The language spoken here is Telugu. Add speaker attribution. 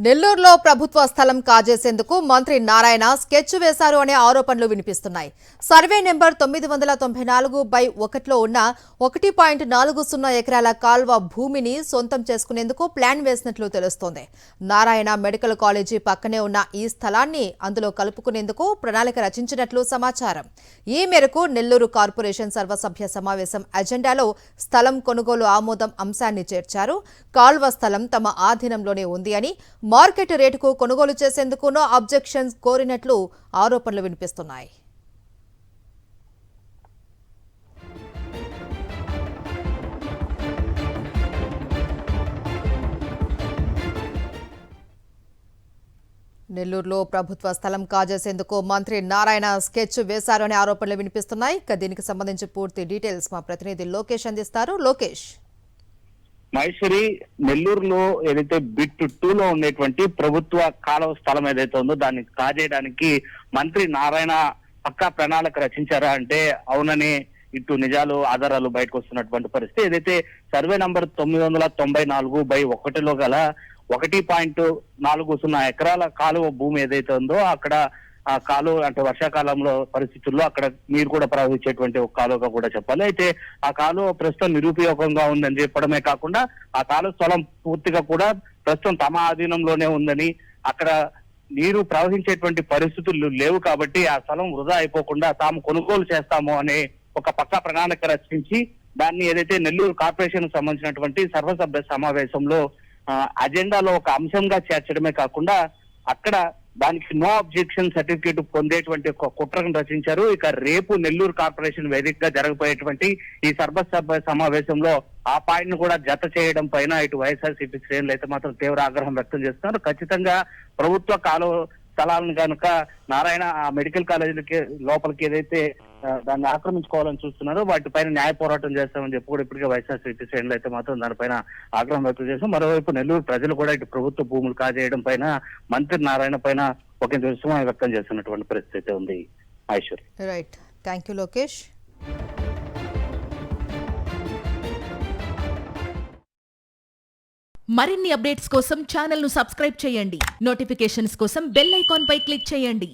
Speaker 1: నెల్లూరులో ప్రభుత్వ స్థలం కాజేసేందుకు మంత్రి నారాయణ స్కెచ్ వేశారు అనే ఆరోపణలు వినిపిస్తున్నాయి. సర్వే నెంబర్ 994/1లో ఉన్న 1.40 ఎకరాల కాల్వ భూమిని సొంతం చేసుకునేందుకు ప్లాన్ వేసినట్లు తెలుస్తోంది. నారాయణ మెడికల్ కాలేజీ పక్కనే ఉన్న ఈ స్థలాన్ని అందులో కలుపుకునేందుకు ప్రణాళిక రచించినట్లు సమాచారం. ఈ మేరకు నెల్లూరు కార్పొరేషన్ సర్వసభ్య సమావేశం అజెండాలో స్థలం కొనుగోలు ఆమోదం అంశాన్ని చేర్చారు. కాల్వ స్థలం తమ ఆధీనంలోనే ఉంది అని, మార్కెట్ రేటుకు కొనుగోలు చేసేందుకు నో అబ్జెక్షన్స్ కోరినట్లు ఆరోపణలు వినిపిస్తున్నాయి. నెల్లూరులో ప్రభుత్వ స్థలం కాజేసేందుకు మంత్రి నారాయణ స్కెచ్ వేశారనే ఆరోపణలు వినిపిస్తున్నాయి. దీనికి సంబంధించి పూర్తి డీటెయిల్స్ మా ప్రతినిధి లోకేష్ అందిస్తారు. లోకేష్,
Speaker 2: మహేశ్వరి, నెల్లూరులో ఏదైతే బిట్ 2లో ఉండేటువంటి ప్రభుత్వ కాలువ స్థలం ఏదైతే ఉందో దాన్ని కాజేయడానికి మంత్రి నారాయణ పక్కా ప్రణాళిక రచించారా అంటే అవునని ఇటు నిజాలు ఆధారాలు బయటకు వస్తున్నటువంటి పరిస్థితి. ఏదైతే సర్వే నంబర్ 994/1లో గల 1.40 ఎకరాల కాలువ భూమి ఏదైతే ఉందో అక్కడ ఆ కాలువ అంటే వర్షాకాలంలో పరిస్థితుల్లో అక్కడ నీరు కూడా ప్రవహించేటువంటి ఒక కాలువగా కూడా చెప్పాలి. అయితే ఆ కాలువ ప్రస్తుతం నిరుపయోగంగా ఉందని చెప్పడమే కాకుండా ఆ కాలువ స్థలం పూర్తిగా కూడా ప్రస్తుతం తమ ఆధీనంలోనే ఉందని, అక్కడ నీరు ప్రవహించేటువంటి పరిస్థితులు లేవు కాబట్టి ఆ స్థలం వృధా అయిపోకుండా తాము కొనుగోలు చేస్తాము అనే ఒక పక్కా ప్రణాళిక రచించి దాన్ని ఏదైతే నెల్లూరు కార్పొరేషన్ సంబంధించినటువంటి సర్వసభ్య సమావేశంలో అజెండాలో ఒక అంశంగా చేర్చడమే కాకుండా అక్కడ దానికి నో అబ్జెక్షన్ సర్టిఫికేట్ పొందేటువంటి ఒక కుట్రను రచించారు. ఇక రేపు నెల్లూరు కార్పొరేషన్ వేదికగా జరగబోయేటువంటి ఈ సర్వసభ్య సమావేశంలో ఆ పాయింట్ ను కూడా జత చేయడం పైన ఇటు వైఎస్ఆర్సీపీ శ్రేణులు అయితే మాత్రం తీవ్ర ఆగ్రహం వ్యక్తం చేస్తున్నారు. ఖచ్చితంగా ప్రభుత్వ కాలువ స్థలాలను కనుక నారాయణ ఆ మెడికల్ కాలేజీలకి లోపలికి ఏదైతే దాన్ని ఆక్రమించుకోవాలని చూస్తున్నారో వాటిపైన న్యాయ పోరాటం చేస్తామని చెప్పి కూడా ఇప్పటికే వైఎస్ఆర్సీపీ శ్రేణులు అయితే మాత్రం దానిపైన ఆగ్రహం వ్యక్తం చేస్తాం. మరోవైపు నెల్లూరు ప్రజలు కూడా ఇటు ప్రభుత్వ భూములు కాజేయడం పైన మంత్రి నారాయణ పైన ఒక విస్మయం వ్యక్తం చేస్తున్నటువంటి పరిస్థితి ఉంది. Aishwarya,
Speaker 1: right, thank you Lokesh.
Speaker 3: మరిన్ని అప్డేట్స్ కోసం ఛానల్ ను సబ్స్క్రైబ్ చేయండి. నోటిఫికేషన్స్ కోసం బెల్ ఐకాన్ పై క్లిక్ చేయండి.